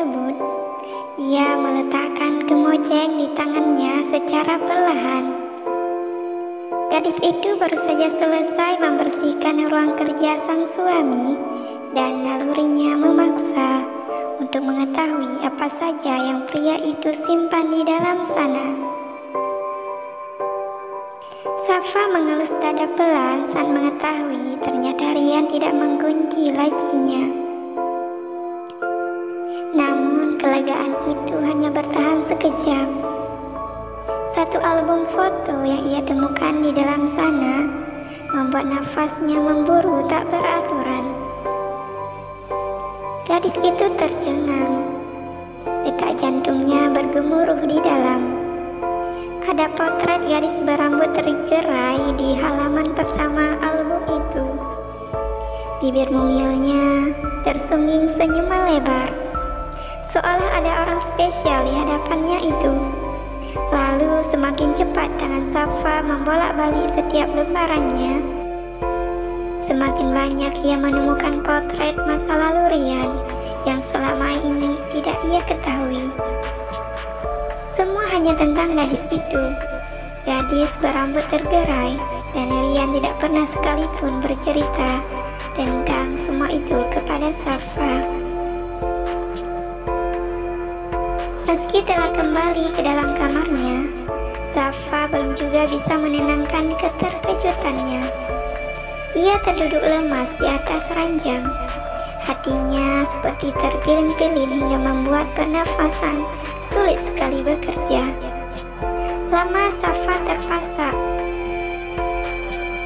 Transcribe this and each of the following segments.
tersebut, ia meletakkan kemoceng di tangannya secara perlahan. Gadis itu baru saja selesai membersihkan ruang kerja sang suami dan nalurinya memaksa untuk mengetahui apa saja yang pria itu simpan di dalam sana. Safa mengelus dada pelan saat mengetahui ternyata Rian tidak mengunci lacinya. Namun kelegaan itu hanya bertahan sekejap. Satu album foto yang ia temukan di dalam sana membuat nafasnya memburu tak beraturan. Gadis itu tercengang. Detak jantungnya bergemuruh di dalam. Ada potret gadis berambut tergerai di halaman pertama album itu. Bibir mungilnya tersungging senyuman lebar, seolah ada orang spesial di hadapannya itu. Lalu semakin cepat tangan Safa membolak-balik setiap lembarannya. Semakin banyak ia menemukan potret masa lalu Rian yang selama ini tidak ia ketahui. Semua hanya tentang gadis itu. Gadis berambut tergerai, dan Rian tidak pernah sekalipun bercerita tentang semua itu kepada Safa. Meski telah kembali ke dalam kamarnya, Safa belum juga bisa menenangkan keterkejutannya. Ia terduduk lemas di atas ranjang. Hatinya seperti terpilin-pilin hingga membuat pernafasan sulit sekali bekerja. Lama Safa terpasak.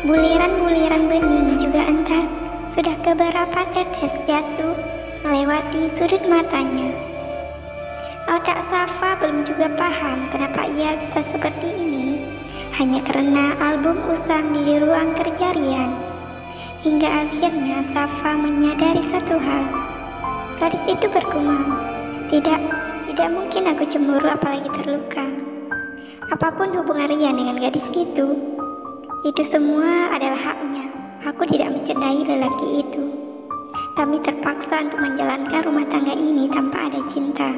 Buliran-buliran bening juga entah sudah keberapa tetes jatuh melewati sudut matanya. Otak Safa belum juga paham kenapa ia bisa seperti ini, hanya karena album usang di ruang kerja Rian. Hingga akhirnya Safa menyadari satu hal. Gadis itu bergumam, Tidak mungkin aku cemburu apalagi terluka. Apapun hubungan Rian dengan gadis itu semua adalah haknya. Aku tidak mencintai lelaki itu. Kami terpaksa untuk menjalankan rumah tangga ini tanpa ada cinta.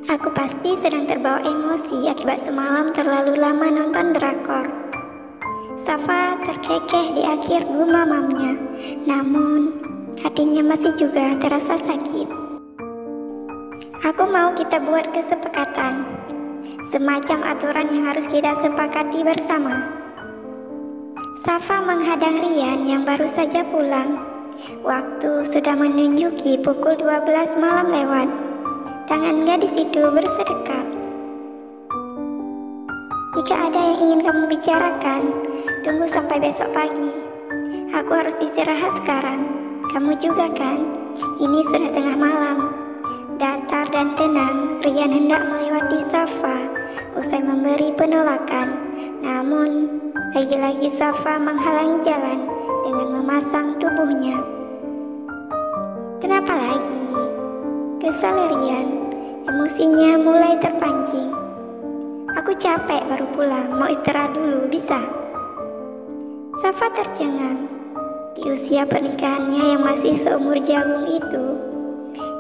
Aku pasti sedang terbawa emosi akibat semalam terlalu lama nonton drakor. Safa terkekeh di akhir gumamamnya, namun hatinya masih juga terasa sakit. Aku mau kita buat kesepakatan, semacam aturan yang harus kita sepakati bersama. Safa menghadang Rian yang baru saja pulang. Waktu sudah menunjuki pukul 12 malam lewat. Tangan gadis itu bersedekap. Jika ada yang ingin kamu bicarakan, tunggu sampai besok pagi. Aku harus istirahat sekarang. Kamu juga kan? Ini sudah tengah malam. Datar dan tenang, Rian hendak melewati Safa usai memberi penolakan. Namun, lagi-lagi Safa menghalangi jalan dengan memasang tubuhnya. Kenapa lagi? Kesal Rian, emosinya mulai terpancing. Aku capek baru pulang, mau istirahat dulu, bisa? Safa tercengang. Di usia pernikahannya yang masih seumur jagung itu,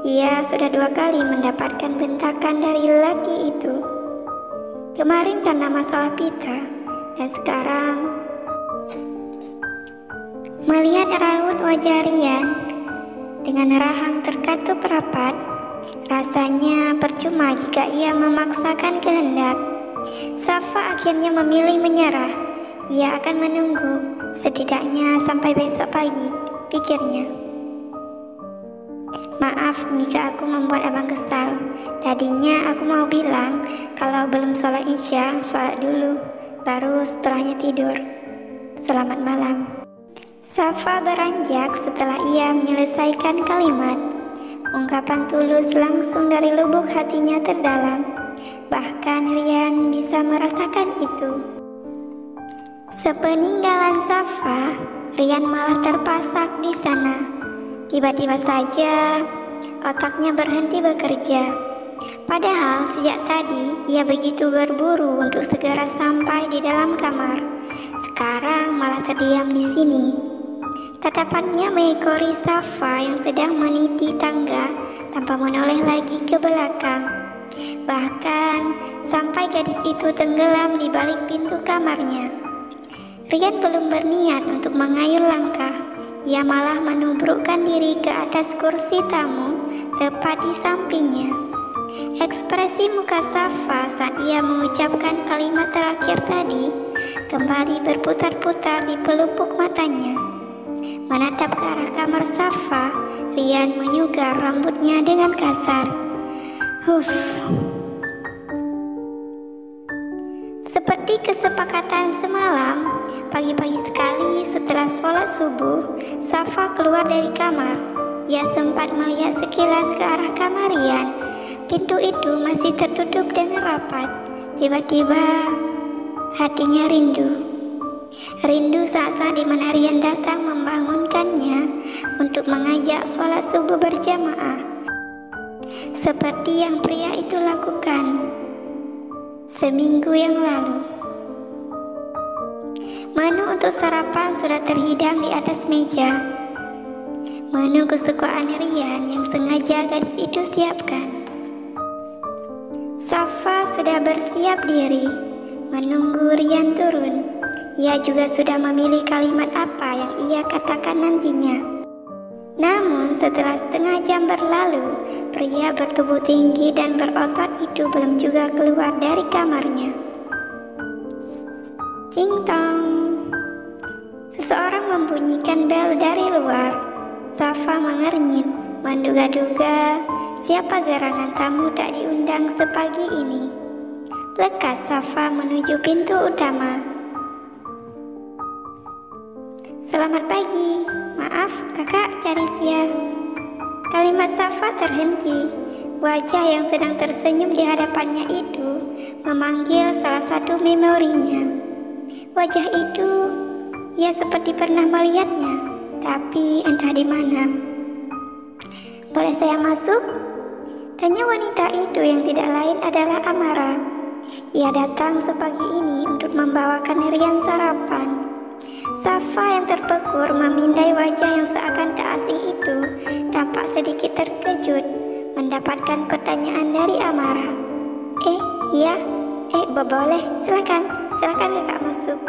ia sudah 2 kali mendapatkan bentakan dari lelaki itu. Kemarin karena masalah pita, dan sekarang melihat raut wajah Rian dengan rahang terkatup rapat, rasanya percuma jika ia memaksakan kehendak. Safa akhirnya memilih menyerah. Ia akan menunggu, setidaknya sampai besok pagi, pikirnya. Maaf jika aku membuat abang kesal. Tadinya aku mau bilang kalau belum sholat isya, sholat dulu, baru setelahnya tidur. Selamat malam. Safa beranjak setelah ia menyelesaikan kalimat. Ungkapan tulus langsung dari lubuk hatinya terdalam. Bahkan Rian bisa merasakan itu. Sepeninggalan Safa, Rian malah terpasak di sana. Tiba-tiba saja otaknya berhenti bekerja. Padahal sejak tadi ia begitu berburu untuk segera sampai di dalam kamar. Sekarang malah terdiam di sini. Tatapannya mengekori Safa yang sedang meniti tangga tanpa menoleh lagi ke belakang. Bahkan sampai gadis itu tenggelam di balik pintu kamarnya. Rian belum berniat untuk mengayun langkah. Ia malah menubrukkan diri ke atas kursi tamu tepat di sampingnya. Ekspresi muka Safa saat ia mengucapkan kalimat terakhir tadi kembali berputar-putar di pelupuk matanya. Menatap ke arah kamar Safa, Rian menyugar rambutnya dengan kasar. Seperti kesepakatan semalam, pagi-pagi sekali setelah sholat subuh, Safa keluar dari kamar. Ia sempat melihat sekilas ke arah kamar Rian. Pintu itu masih tertutup dengan rapat. Tiba-tiba hatinya rindu. Rindu saat-saat di mana Rian datang membangunkannya untuk mengajak sholat subuh berjamaah. Seperti yang pria itu lakukan seminggu yang lalu. Menu untuk sarapan sudah terhidang di atas meja. Menu kesukaan Rian yang sengaja gadis itu siapkan. Safa sudah bersiap diri menunggu Rian turun. Ia juga sudah memilih kalimat apa yang ia katakan nantinya. Namun setelah setengah jam berlalu, pria bertubuh tinggi dan berotot itu belum juga keluar dari kamarnya. Ting tong. Seseorang membunyikan bel dari luar. Safa mengernyit, menduga-duga siapa gerangan tamu tak diundang sepagi ini. Lekas Safa menuju pintu utama. Selamat pagi, maaf kakak cari Sia. Kalimat Safa terhenti. Wajah yang sedang tersenyum di hadapannya itu memanggil salah satu memorinya. Wajah itu ia seperti pernah melihatnya, tapi entah di mana. Boleh saya masuk? Tanya wanita itu yang tidak lain adalah Amara. Ia datang sepagi ini untuk membawakan Rian sarapan. Safa yang terpekur memindai wajah yang seakan tak asing itu tampak sedikit terkejut mendapatkan pertanyaan dari Amara. Iya, boleh, silakan kakak masuk.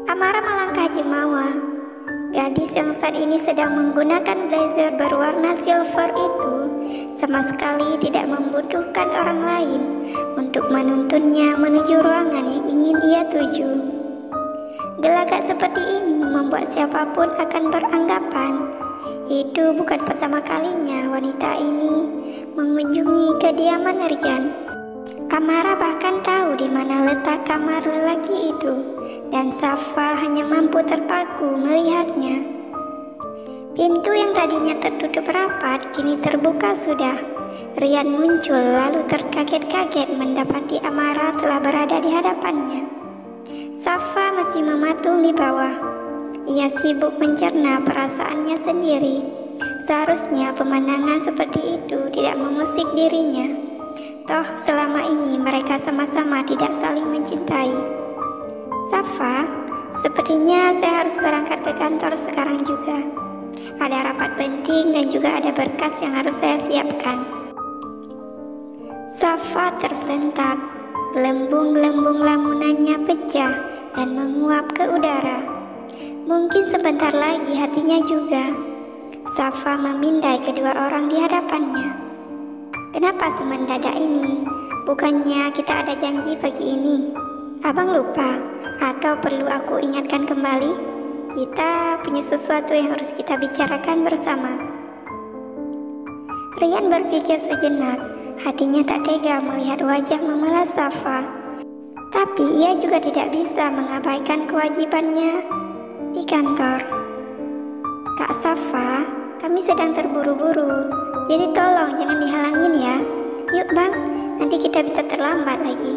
Amara melangkah jemawa. Gadis yang saat ini sedang menggunakan blazer berwarna silver itu sama sekali tidak membutuhkan orang lain untuk menuntunnya menuju ruangan yang ingin ia tuju. Gelagat seperti ini membuat siapapun akan beranggapan itu bukan pertama kalinya wanita ini mengunjungi kediaman Rian. Amara bahkan tahu di mana letak kamar lelaki itu, dan Safa hanya mampu terpaku melihatnya. Pintu yang tadinya tertutup rapat kini terbuka sudah. Rian muncul lalu terkaget-kaget mendapati Amara telah berada di hadapannya. Safa masih mematung di bawah. Ia sibuk mencerna perasaannya sendiri. Seharusnya pemandangan seperti itu tidak mengusik dirinya. Toh selama ini mereka sama-sama tidak saling mencintai. Safa, sepertinya saya harus berangkat ke kantor sekarang juga. Ada rapat penting dan juga ada berkas yang harus saya siapkan. Safa tersentak. Gelembung-gelembung lamunannya pecah dan menguap ke udara. Mungkin sebentar lagi hatinya juga. Safa memindai kedua orang di hadapannya. Kenapa semendadak ini? Bukannya kita ada janji pagi ini? Abang lupa? Atau perlu aku ingatkan kembali? Kita punya sesuatu yang harus kita bicarakan bersama. Rian berpikir sejenak. Hatinya tak tega melihat wajah memelas Safa. Tapi ia juga tidak bisa mengabaikan kewajibannya di kantor. Kak Safa, kami sedang terburu-buru. Jadi tolong jangan dihalangin ya. Yuk bang, nanti kita bisa terlambat lagi.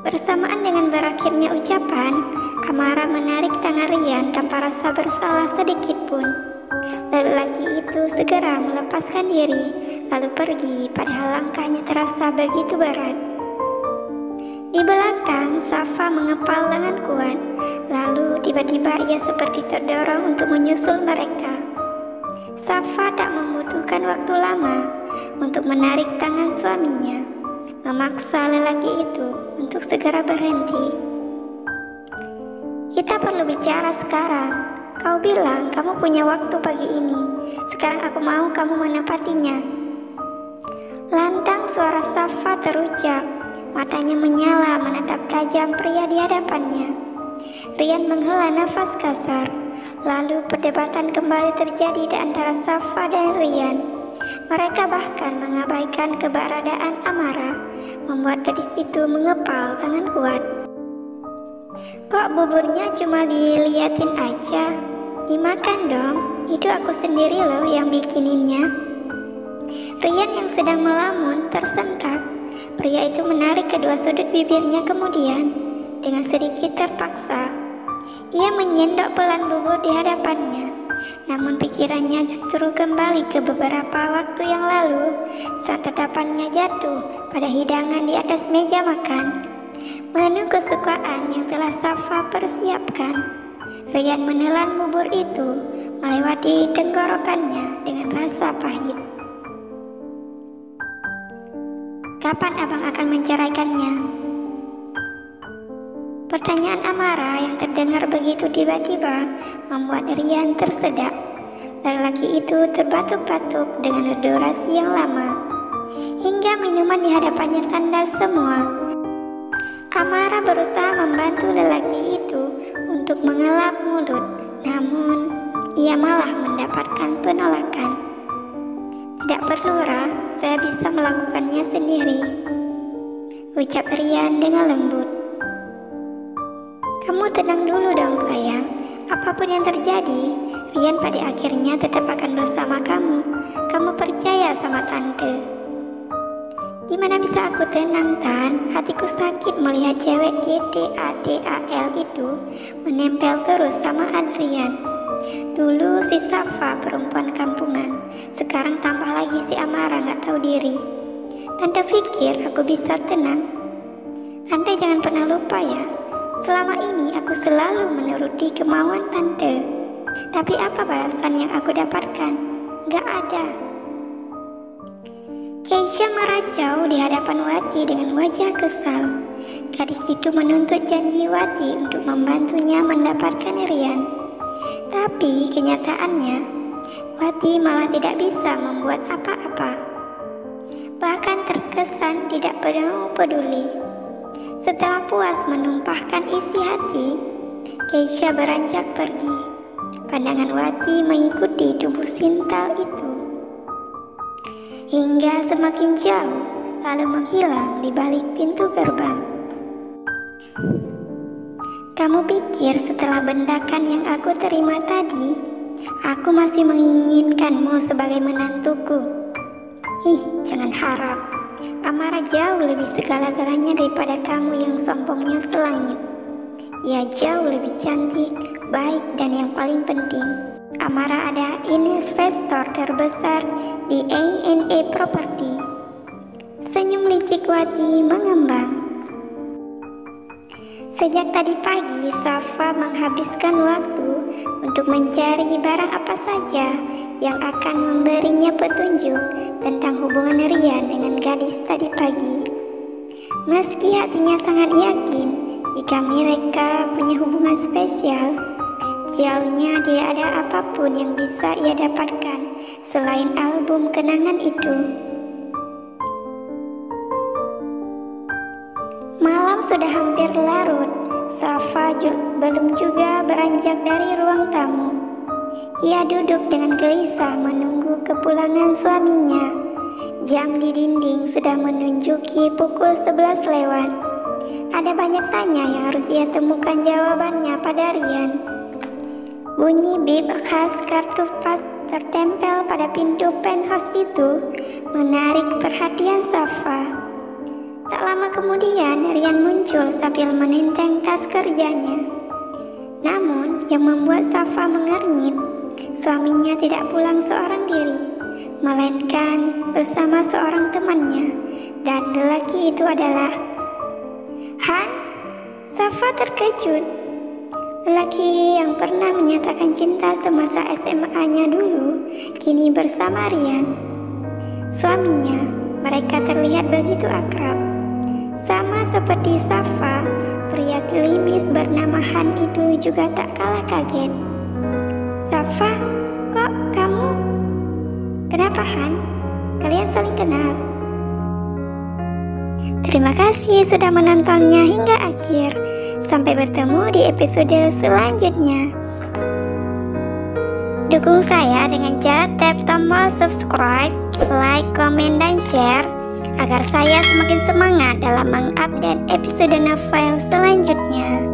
Bersamaan dengan berakhirnya ucapan, Amara menarik tangan Rian tanpa rasa bersalah sedikit pun. Lelaki itu segera melepaskan diri, lalu pergi padahal langkahnya terasa begitu berat. Di belakang, Safa mengepal dengan kuat. Lalu tiba-tiba ia seperti terdorong untuk menyusul mereka. Safa tak membutuhkan waktu lama untuk menarik tangan suaminya, memaksa lelaki itu untuk segera berhenti. Kita perlu bicara sekarang. Kau bilang kamu punya waktu pagi ini. Sekarang aku mau kamu menepatinya. Lantang suara Safa terucap. Matanya menyala menatap tajam pria di hadapannya. Rian menghela nafas kasar. Lalu perdebatan kembali terjadi di antara Safa dan Rian. Mereka bahkan mengabaikan keberadaan Amara, membuat gadis itu mengepal tangan kuat. Kok buburnya cuma diliatin aja? Dimakan dong, itu aku sendiri loh yang bikininnya. Rian yang sedang melamun tersentak. Pria itu menarik kedua sudut bibirnya kemudian, dengan sedikit terpaksa, ia menyendok pelan bubur di hadapannya. Namun pikirannya justru kembali ke beberapa waktu yang lalu saat tatapannya jatuh pada hidangan di atas meja makan. Menu kesukaan yang telah Safa persiapkan. Rian menelan bubur itu melewati tenggorokannya dengan rasa pahit. Kapan abang akan menceraikannya? Pertanyaan Amara yang terdengar begitu tiba-tiba membuat Rian tersedak. Lelaki itu terbatuk-batuk dengan durasi yang lama, hingga minuman di hadapannya tandas semua. Amara berusaha membantu lelaki itu untuk mengelap mulut, namun ia malah mendapatkan penolakan. Tidak perlu, Ra, saya bisa melakukannya sendiri, ucap Rian dengan lembut. Kamu tenang dulu dong sayang, apapun yang terjadi, Rian pada akhirnya tetap akan bersama kamu. Kamu percaya sama tante. Gimana bisa aku tenang, Tan? Hatiku sakit melihat cewek GTADAL itu menempel terus sama Adrian. Dulu si Safa perempuan kampungan, sekarang tambah lagi si Amara gak tahu diri. Tante pikir aku bisa tenang? Tante jangan pernah lupa ya, selama ini aku selalu menuruti kemauan tante. Tapi apa balasan yang aku dapatkan? Gak ada. Keisha meracau di hadapan Wati dengan wajah kesal. Gadis itu menuntut janji Wati untuk membantunya mendapatkan Rian. Tapi kenyataannya, Wati malah tidak bisa membuat apa-apa. Bahkan terkesan tidak peduli. Setelah puas menumpahkan isi hati, Keisha beranjak pergi. Pandangan Wati mengikuti tubuh sintal itu hingga semakin jauh, lalu menghilang di balik pintu gerbang. Kamu pikir setelah bendakan yang aku terima tadi, aku masih menginginkanmu sebagai menantuku? Jangan harap. Amara jauh lebih segala-galanya daripada kamu yang sombongnya selangit. Ia jauh lebih cantik, baik, dan yang paling penting, Amara ada investor terbesar di A&E Property. Senyum licik Wati mengembang. Sejak tadi pagi, Safa menghabiskan waktu untuk mencari barang apa saja yang akan memberinya petunjuk tentang hubungan Rian dengan gadis tadi pagi. Meski hatinya sangat yakin jika mereka punya hubungan spesial, sialnya tidak ada apapun yang bisa ia dapatkan selain album kenangan itu. Malam sudah hampir larut. Safa belum juga beranjak dari ruang tamu. Ia duduk dengan gelisah menunggu kepulangan suaminya. Jam di dinding sudah menunjuki pukul 11 lewat. Ada banyak tanya yang harus ia temukan jawabannya pada Rian. Bunyi bip khas kartu pas tertempel pada pintu penthouse itu menarik perhatian Safa. Tak lama kemudian, Rian muncul sambil menenteng tas kerjanya. Namun, yang membuat Safa mengernyit, suaminya tidak pulang seorang diri, melainkan bersama seorang temannya, dan lelaki itu adalah Han, Safa terkejut. Lelaki yang pernah menyatakan cinta semasa SMA-nya dulu, kini bersama Rian, suaminya. Mereka terlihat begitu akrab. Sama seperti Safa, pria klimis bernama Han itu juga tak kalah kaget. Safa, kok kamu? Kenapa Han? Kalian saling kenal? Terima kasih sudah menontonnya hingga akhir. Sampai bertemu di episode selanjutnya. Dukung saya dengan cara tap tombol subscribe, like, komen, dan share agar saya semakin semangat dalam mengupdate episode novel selanjutnya.